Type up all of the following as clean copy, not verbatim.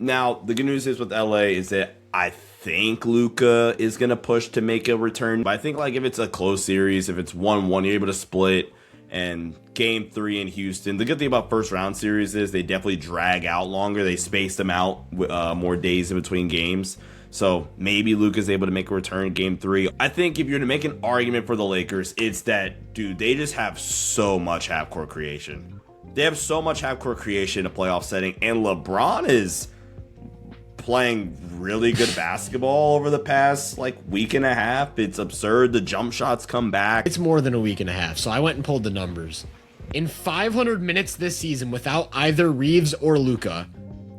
Now, the good news is with LA is that I think Luka is going to push to make a return. But I think like if it's a close series, if it's 1-1, you're able to split. And game 3 in Houston, the good thing about first round series is they definitely drag out longer. They space them out with more days in between games. So maybe Luka's able to make a return in game 3. I think if you're to make an argument for the Lakers, it's that, dude, they just have so much half-court creation. They have so much half-court creation in a playoff setting. And LeBron is playing really good basketball over the past like week and a half. It's absurd. The jump shots come back. It's more than a week and a half. So I went and pulled the numbers. In 500 minutes this season without either Reeves or Luka,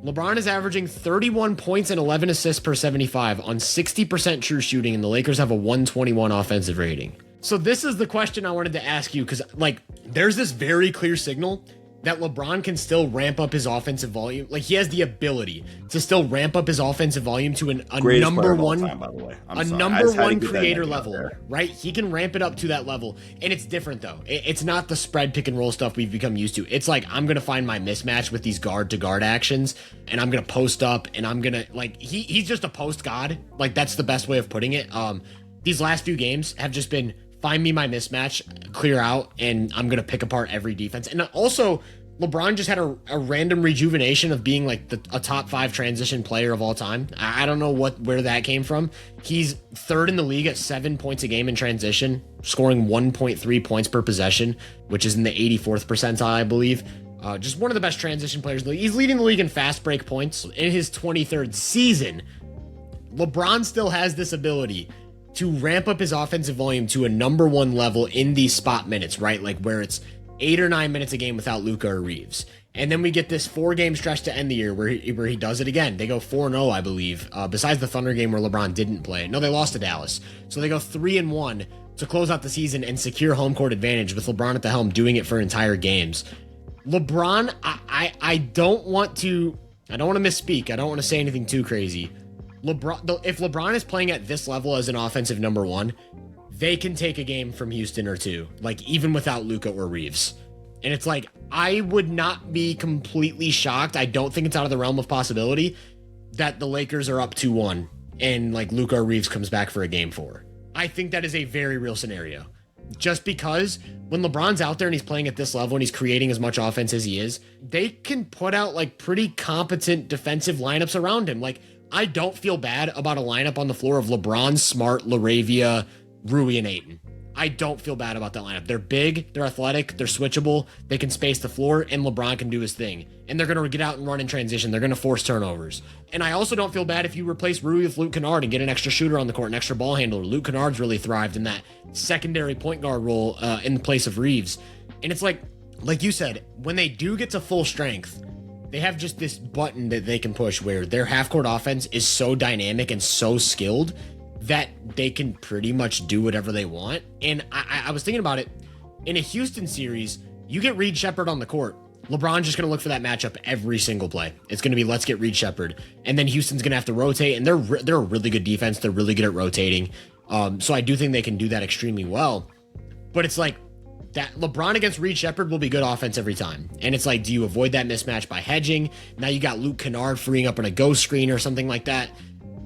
LeBron is averaging 31 points and 11 assists per 75 on 60% true shooting, and the Lakers have a 121 offensive rating. So this is the question I wanted to ask you, because like there's this very clear signal that LeBron can still ramp up his offensive volume. Like he has the ability to still ramp up his offensive volume to a number one, time, by the way. number one creator level, right? He can ramp it up to that level. And it's different though. It's not the spread pick and roll stuff we've become used to. It's like, I'm going to find my mismatch with these guard to guard actions, and I'm going to post up, and I'm going to like, he's just a post god. Like that's the best way of putting it. These last few games have just been, find me my mismatch, clear out, and I'm going to pick apart every defense. And also, LeBron just had a random rejuvenation of being like a top 5 transition player of all time. I don't know where that came from. He's 3rd in the league at 7 points a game in transition, scoring 1.3 points per possession, which is in the 84th percentile, I believe. Just one of the best transition players in the league. He's leading the league in fast break points. In his 23rd season, LeBron still has this ability to ramp up his offensive volume to a number 1 level in these spot minutes, right? Like where it's 8 or 9 minutes a game without Luka or Reeves. And then we get this 4-game stretch to end the year where he does it again. They go 4-0, I believe, besides the Thunder game where LeBron didn't play. No, they lost to Dallas. So they go 3-1 to close out the season and secure home court advantage with LeBron at the helm doing it for entire games. LeBron, I don't want to misspeak. I don't want to say anything too crazy. If LeBron is playing at this level as an offensive number 1, they can take a game from Houston or 2, like even without Luka or Reeves. And it's like, I would not be completely shocked. I don't think it's out of the realm of possibility that the Lakers are up 2-1 and like Luka or Reeves comes back for a game 4. I think that is a very real scenario. Just because when LeBron's out there and he's playing at this level and he's creating as much offense as he is, they can put out like pretty competent defensive lineups around him. Like, I don't feel bad about a lineup on the floor of LeBron, Smart, LaRavia, Rui, and Ayton. I don't feel bad about that lineup. They're big, they're athletic, they're switchable, they can space the floor, and LeBron can do his thing. And they're going to get out and run in transition. They're going to force turnovers. And I also don't feel bad if you replace Rui with Luke Kennard and get an extra shooter on the court, an extra ball handler. Luke Kennard's really thrived in that secondary point guard role in the place of Reeves. And it's like you said, when they do get to full strength, they have just this button that they can push where their half-court offense is so dynamic and so skilled that they can pretty much do whatever they want. And I was thinking about it. In a Houston series, you get Reed Shepherd on the court. LeBron's just going to look for that matchup every single play. It's going to be, let's get Reed Shepherd. And then Houston's going to have to rotate, and they're a really good defense. They're really good at rotating. So I do think they can do that extremely well. But it's like, that LeBron against Reed Shepherd will be good offense every time. And it's like, do you avoid that mismatch by hedging? Now you got Luke Kennard freeing up on a ghost screen or something like that.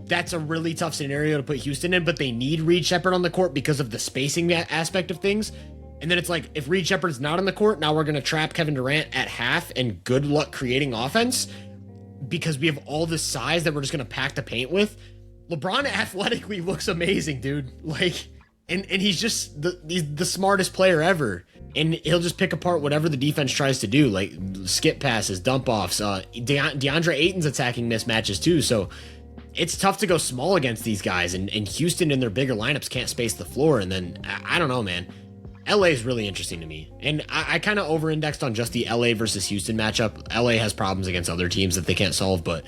That's a really tough scenario to put Houston in, but they need Reed Shepherd on the court because of the spacing aspect of things. And then it's like, if Reed Shepherd's not on the court, now we're going to trap Kevin Durant at half and good luck creating offense because we have all this size that we're just going to pack the paint with. LeBron athletically looks amazing, dude. Like, and he's just the smartest player ever. And he'll just pick apart whatever the defense tries to do, like skip passes, dump offs. DeAndre Ayton's attacking mismatches too. So it's tough to go small against these guys. And Houston in their bigger lineups can't space the floor. And then, I don't know, man. LA is really interesting to me. And I kind of over-indexed on just the LA versus Houston matchup. LA has problems against other teams that they can't solve. But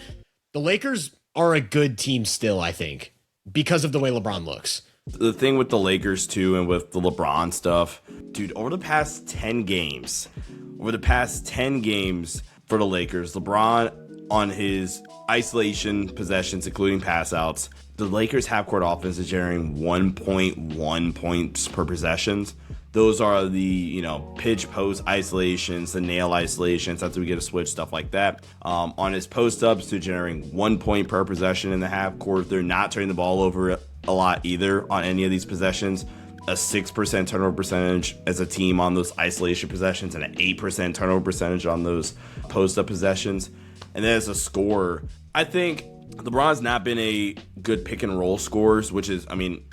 the Lakers are a good team still, I think, because of the way LeBron looks. The thing with the Lakers, too, and with the LeBron stuff, dude, over the past 10 games for the Lakers, LeBron on his isolation possessions, including pass outs, the Lakers half-court offense is generating 1.1 points per possession. Those are the, pitch post isolations, the nail isolations. That's when we get a switch, stuff like that. On his post ups, to generating 1 point per possession in the half court. They're not turning the ball over a lot either on any of these possessions. A 6% turnover percentage as a team on those isolation possessions, and an 8% turnover percentage on those post up possessions. And then as a scorer, I think LeBron's not been a good pick and roll scorers, which is,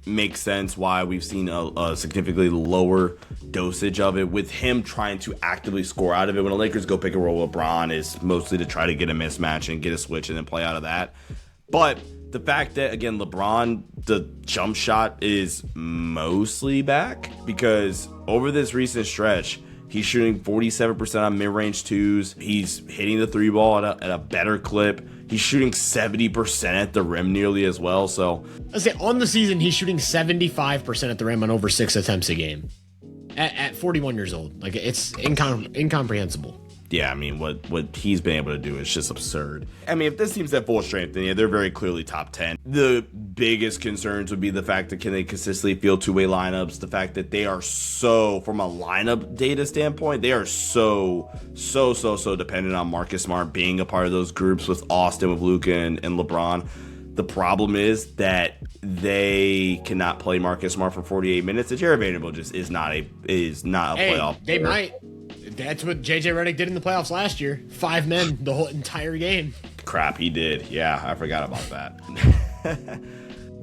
makes sense why we've seen a significantly lower dosage of it, with him trying to actively score out of it. When the Lakers go pick and roll, LeBron is mostly to try to get a mismatch and get a switch and then play out of that. But the fact that, again, LeBron, the jump shot is mostly back, because over this recent stretch, he's shooting 47% on mid-range twos. He's hitting the three ball at a better clip. He's shooting 70% at the rim nearly as well. So I say on the season, he's shooting 75% at the rim on over 6 attempts a game at 41 years old. Like, it's incomprehensible. Yeah, what he's been able to do is just absurd. If this team's at full strength, then they're very clearly top 10. The biggest concerns would be the fact that can they consistently field two-way lineups, the fact that they are so, from a lineup data standpoint, they are so dependent on Marcus Smart being a part of those groups with Austin, with Luka, and LeBron. The problem is that they cannot play Marcus Smart for 48 minutes. And Jared Vanderbilt just is not a playoff player. They might. That's what JJ Redick did in the playoffs last year. 5 men the whole entire game. Crap, he did. Yeah, I forgot about that.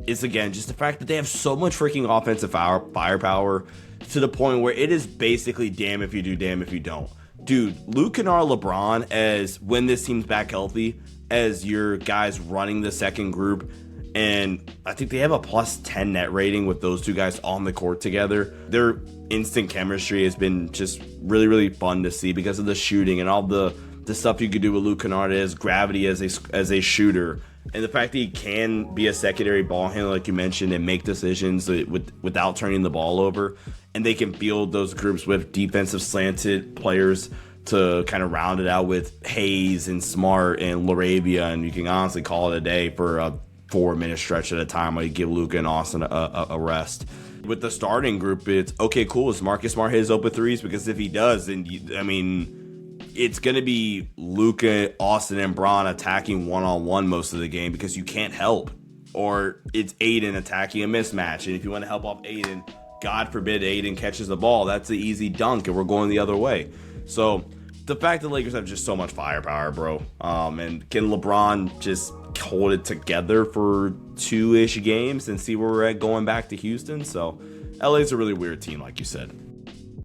It's, again, just the fact that they have so much freaking offensive firepower to the point where it is basically damn if you do, damn if you don't. Dude, Luke and our LeBron, as when this team's back healthy, as your guys running the second group, and I think they have a plus 10 net rating with those two guys on the court together. Their instant chemistry has been just really, really fun to see because of the shooting and all the stuff you could do with Luke Kennard, as gravity as a shooter. And the fact that he can be a secondary ball handler, like you mentioned, and make decisions without turning the ball over. And they can field those groups with defensive slanted players to kind of round it out with Hayes and Smart and LaRavia. And you can honestly call it a day for a 4-minute stretch at a time while you give Luka and Austin a rest. With the starting group, it's okay, cool. Is Marcus Smart his open threes? Because if he does, then it's going to be Luka, Austin, and Bron attacking one-on-one most of the game because you can't help. Or it's Aiden attacking a mismatch. And if you want to help off Aiden, God forbid Aiden catches the ball, that's the easy dunk and we're going the other way. So the fact that the Lakers have just so much firepower, bro. And can LeBron just hold it together for 2-ish games and see where we're at going back to Houston? So LA's a really weird team, like you said.